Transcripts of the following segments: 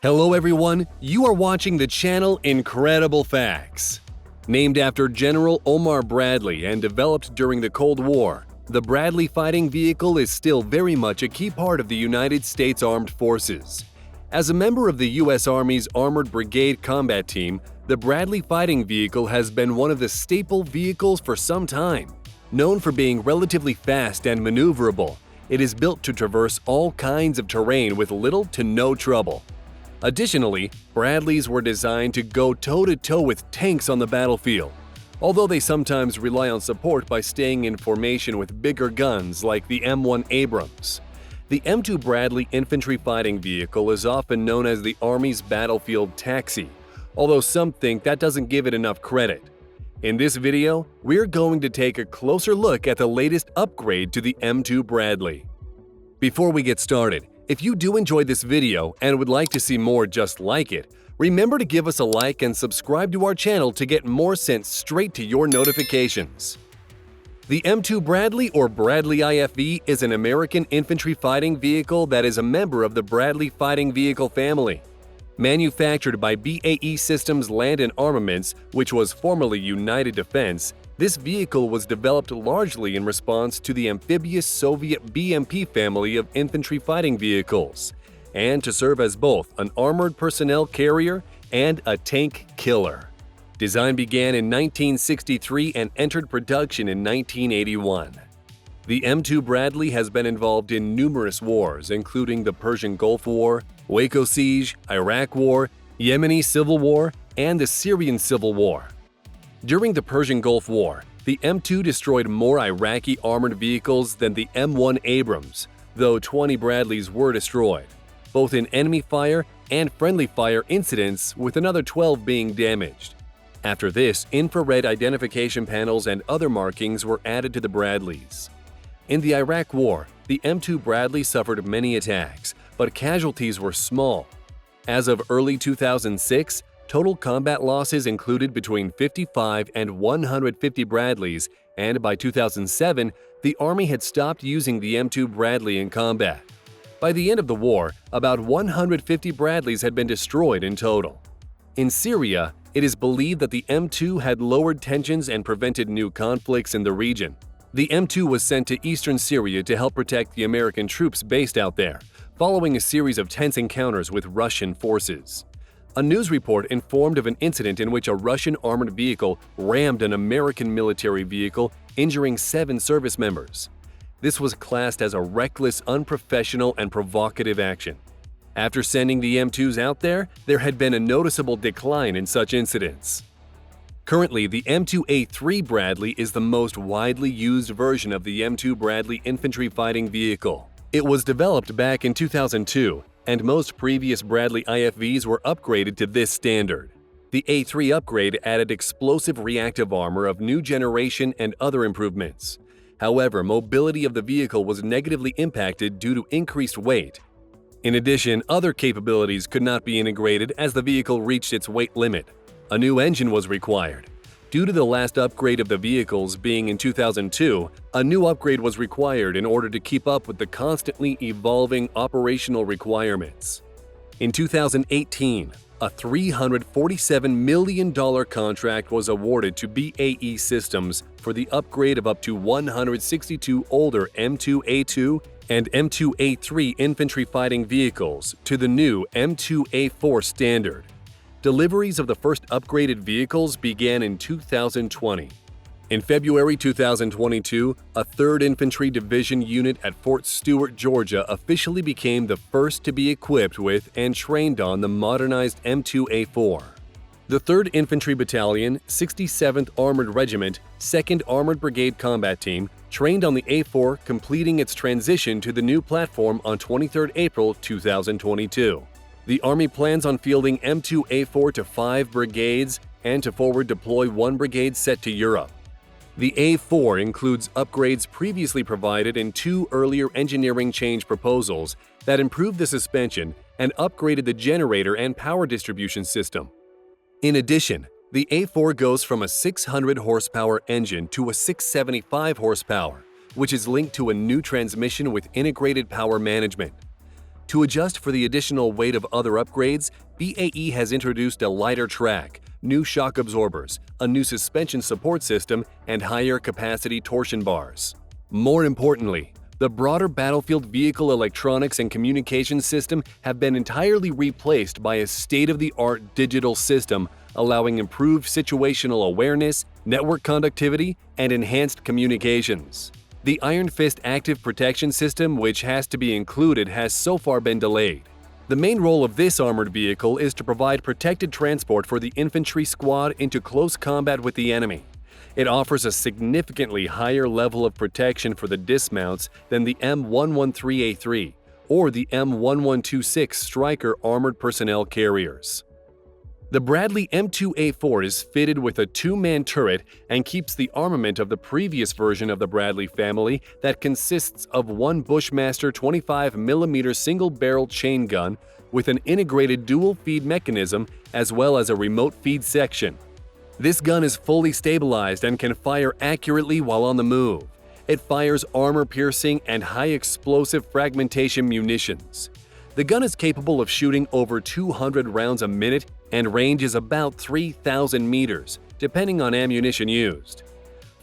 Hello everyone, you are watching the channel Incredible Facts. Named after General Omar Bradley and developed during the Cold War, the Bradley fighting vehicle is still very much a key part of the United States Armed Forces. As a member of the U.S. Army's Armored Brigade Combat Team, the Bradley fighting vehicle has been one of the staple vehicles for some time. Known for being relatively fast and maneuverable, it is built to traverse all kinds of terrain with little to no trouble. Additionally, Bradleys were designed to go toe-to-toe with tanks on the battlefield, although they sometimes rely on support by staying in formation with bigger guns like the M1 Abrams. The M2 Bradley infantry fighting vehicle is often known as the Army's battlefield taxi, although some think that doesn't give it enough credit. In this video, we're going to take a closer look at the latest upgrade to the M2 Bradley. Before we get started, if you do enjoy this video and would like to see more just like it, remember to give us a like and subscribe to our channel to get more sent straight to your notifications. The M2 Bradley or Bradley IFV is an American infantry fighting vehicle that is a member of the Bradley fighting vehicle family. Manufactured by BAE Systems Land and Armaments, which was formerly United Defense, this vehicle was developed largely in response to the amphibious Soviet BMP family of infantry fighting vehicles, and to serve as both an armored personnel carrier and a tank killer. Design began in 1963 and entered production in 1981. The M2 Bradley has been involved in numerous wars, including the Persian Gulf War, Waco Siege, Iraq War, Yemeni Civil War, and the Syrian Civil War. During the Persian Gulf War, the M2 destroyed more Iraqi armored vehicles than the M1 Abrams, though 20 Bradleys were destroyed, both in enemy fire and friendly fire incidents, with another 12 being damaged. After this, infrared identification panels and other markings were added to the Bradleys. In the Iraq War, the M2 Bradley suffered many attacks, but casualties were small. As of early 2006, total combat losses included between 55 and 150 Bradleys, and by 2007, the Army had stopped using the M2 Bradley in combat. By the end of the war, about 150 Bradleys had been destroyed in total. In Syria, it is believed that the M2 had lowered tensions and prevented new conflicts in the region. The M2 was sent to eastern Syria to help protect the American troops based out there, following a series of tense encounters with Russian forces. A news report informed of an incident in which a Russian armored vehicle rammed an American military vehicle, injuring 7 service members. This was classed as a reckless, unprofessional, and provocative action. After sending the M2s out there had been a noticeable decline in such incidents. Currently, the M2A3 Bradley is the most widely used version of the M2 Bradley infantry fighting vehicle. It was developed back in 2002, and most previous Bradley IFVs were upgraded to this standard. The A3 upgrade added explosive reactive armor of new generation and other improvements. However, mobility of the vehicle was negatively impacted due to increased weight. In addition, other capabilities could not be integrated as the vehicle reached its weight limit. A new engine was required. Due to the last upgrade of the vehicles being in 2002, a new upgrade was required in order to keep up with the constantly evolving operational requirements. In 2018, a $347 million contract was awarded to BAE Systems for the upgrade of up to 162 older M2A2 and M2A3 infantry fighting vehicles to the new M2A4 standard. Deliveries of the first upgraded vehicles began in 2020. In February 2022, a 3rd Infantry Division unit at Fort Stewart, Georgia officially became the first to be equipped with and trained on the modernized M2A4. The 3rd Infantry Battalion, 67th Armored Regiment, 2nd Armored Brigade Combat Team, trained on the A4, completing its transition to the new platform on 23 April 2022. The Army plans on fielding M2A4 to 5 brigades and to forward deploy 1 brigade set to Europe. The A4 includes upgrades previously provided in 2 earlier engineering change proposals that improved the suspension and upgraded the generator and power distribution system. In addition, the A4 goes from a 600 horsepower engine to a 675 horsepower, which is linked to a new transmission with integrated power management. To adjust for the additional weight of other upgrades, BAE has introduced a lighter track, new shock absorbers, a new suspension support system, and higher capacity torsion bars. More importantly, the broader battlefield vehicle electronics and communication system have been entirely replaced by a state-of-the-art digital system allowing improved situational awareness, network conductivity, and enhanced communications. The Iron Fist active protection system, which has to be included, has so far been delayed. The main role of this armored vehicle is to provide protected transport for the infantry squad into close combat with the enemy. It offers a significantly higher level of protection for the dismounts than the M113A3 or the M1126 Stryker armored personnel carriers. The Bradley M2A4 is fitted with a two-man turret and keeps the armament of the previous version of the Bradley family that consists of one Bushmaster 25mm single-barrel chain gun with an integrated dual-feed mechanism as well as a remote feed section. This gun is fully stabilized and can fire accurately while on the move. It fires armor-piercing and high-explosive fragmentation munitions. The gun is capable of shooting over 200 rounds a minute and range is about 3,000 meters, depending on ammunition used.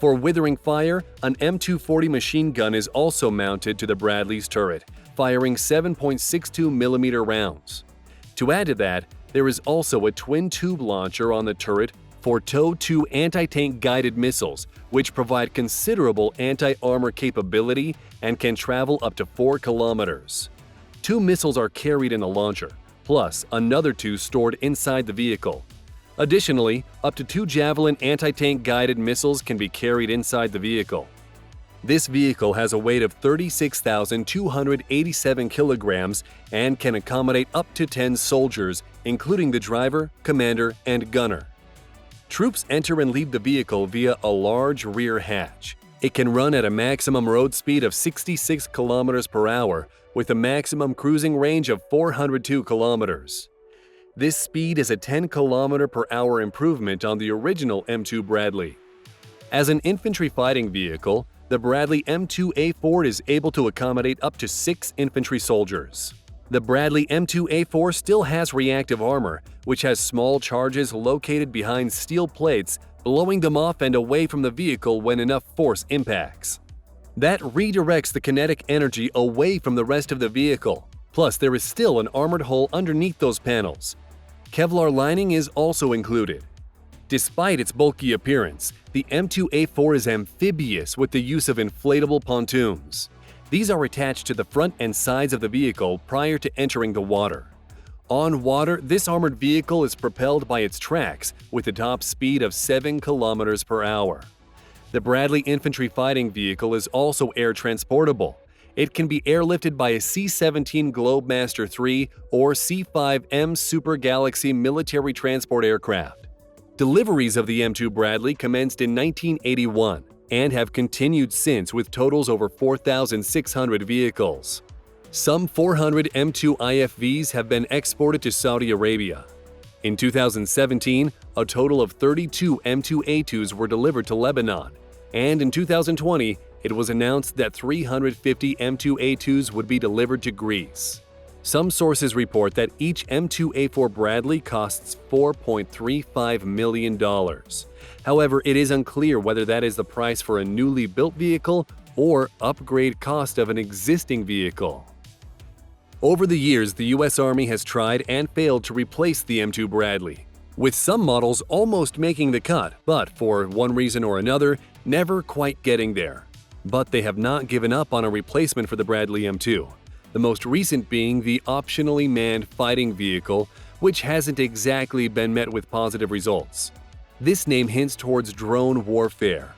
For withering fire, an M240 machine gun is also mounted to the Bradley's turret, firing 7.62mm rounds. To add to that, there is also a twin-tube launcher on the turret for TOW-2 anti-tank guided missiles, which provide considerable anti-armor capability and can travel up to 4 kilometers. 2 missiles are carried in the launcher, plus another 2 stored inside the vehicle. Additionally, up to 2 Javelin anti-tank guided missiles can be carried inside the vehicle. This vehicle has a weight of 36,287 kilograms and can accommodate up to 10 soldiers, including the driver, commander, and gunner. Troops enter and leave the vehicle via a large rear hatch. It can run at a maximum road speed of 66 kilometers per hour with a maximum cruising range of 402 kilometers. This speed is a 10 km per hour improvement on the original M2 Bradley. As an infantry fighting vehicle, the Bradley M2A4 is able to accommodate up to 6 infantry soldiers. The Bradley M2A4 still has reactive armor, which has small charges located behind steel plates, blowing them off and away from the vehicle when enough force impacts. That redirects the kinetic energy away from the rest of the vehicle. Plus, there is still an armored hull underneath those panels. Kevlar lining is also included. Despite its bulky appearance, the M2A4 is amphibious with the use of inflatable pontoons. These are attached to the front and sides of the vehicle prior to entering the water. On water, this armored vehicle is propelled by its tracks with a top speed of 7 kilometers per hour. The Bradley infantry fighting vehicle is also air transportable. It can be airlifted by a C-17 Globemaster III or C-5M Super Galaxy military transport aircraft. Deliveries of the M2 Bradley commenced in 1981 and have continued since with totals over 4,600 vehicles. Some 400 M2 IFVs have been exported to Saudi Arabia. In 2017, a total of 32 M2A2s were delivered to Lebanon, and in 2020, it was announced that 350 M2A2s would be delivered to Greece. Some sources report that each M2A4 Bradley costs $4.35 million. However, it is unclear whether that is the price for a newly built vehicle or upgrade cost of an existing vehicle. Over the years, the U.S. Army has tried and failed to replace the M2 Bradley, with some models almost making the cut, but for one reason or another, never quite getting there. But they have not given up on a replacement for the Bradley M2, the most recent being the optionally manned fighting vehicle, which hasn't exactly been met with positive results. This name hints towards drone warfare.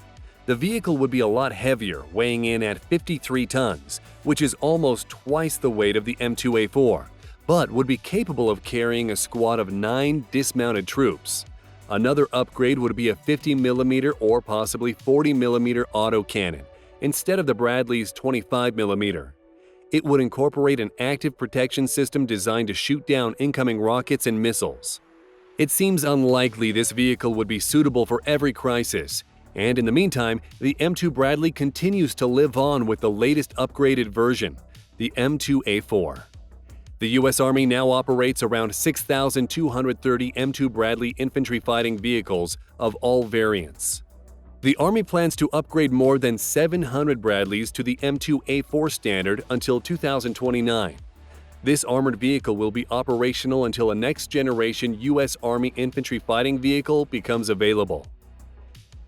The vehicle would be a lot heavier, weighing in at 53 tons, which is almost twice the weight of the M2A4, but would be capable of carrying a squad of 9 dismounted troops. Another upgrade would be a 50mm or possibly 40mm autocannon, instead of the Bradley's 25mm. It would incorporate an active protection system designed to shoot down incoming rockets and missiles. It seems unlikely this vehicle would be suitable for every crisis, and in the meantime, the M2 Bradley continues to live on with the latest upgraded version, the M2A4. The U.S. Army now operates around 6,230 M2 Bradley infantry fighting vehicles of all variants. The Army plans to upgrade more than 700 Bradleys to the M2A4 standard until 2029. This armored vehicle will be operational until a next-generation U.S. Army infantry fighting vehicle becomes available.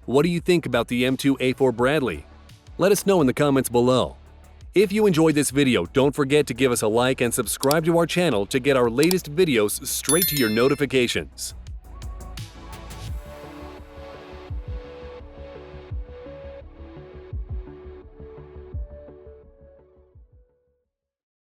What do you think about the M2A4 Bradley? Let us know in the comments below. If you enjoyed this video, don't forget to give us a like and subscribe to our channel to get our latest videos straight to your notifications.